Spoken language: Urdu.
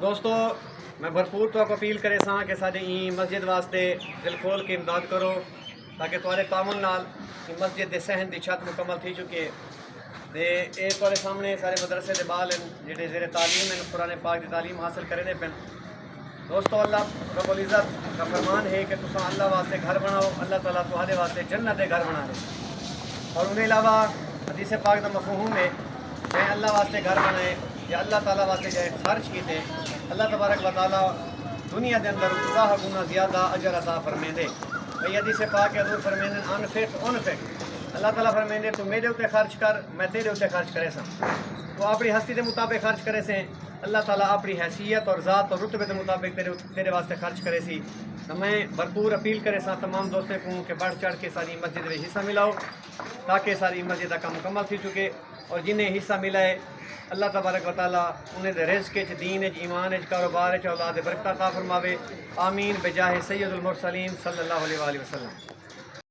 دوستو میں بھرپور تو اپیل کرے سا کہ ساری مسجد واسطے دل کھول کے امداد کرو تاکہ تھوڑے تعاون نال مسجد دے صحن دی چھت مکمل تھی چکی ہے تے اے تھوڑے سامنے سارے مدرسے دے بال ہیں جڑے زیر تعلیم ہیں قرآن پاک دی تعلیم حاصل کرنے پن۔ دوستو اللہ رب العزت کا فرمان ہے کہ تساں اللہ واسطے گھر بناؤ، اللہ تعالیٰ تہاڈے واسطے جنت دے گھر بنا دے، اور انہیں علاوہ حدیث پاک دا مفہوم ہے کہ اللہ واسطے گھر بنائے یا اللہ تعالیٰ واسطے جائے خرچ کیتے اللہ تبارک و تعالیٰ دنیا دے اندر 10 گنا زیادہ اجر عطا فرمیندے۔ بھئی حدیث پاک کے حضور فرمیندے انفق اللہ تعالیٰ فرمیندے تو میرے اوتے خرچ کر میں تیرے اوتے خرچ کرے سا، تو اپنی ہستی دے مطابق خرچ کرے سے اللہ تعالیٰ اپنی حیثیت اور ذات اور رتبے دے مطابق تیرے واسطے خرچ کرے سی۔ تو میں بھرپور اپیل کرے سا تمام دوستوں کو کہ بڑھ چڑھ کے ساری مسجد میں حصہ ملاؤ تاکہ ساری مسجد کا مکمل تھی چکے، اور جنہیں حصہ ملا ہے اللہ تبارک و تعالیٰ انہیں دے رزق وچ، دین وچ، ایمان وچ، کاروبار وچ اولاد برکت عطا فرماوے۔ آمین بجاہ سید المرسلین صلی اللہ علیہ وآلہ وسلم۔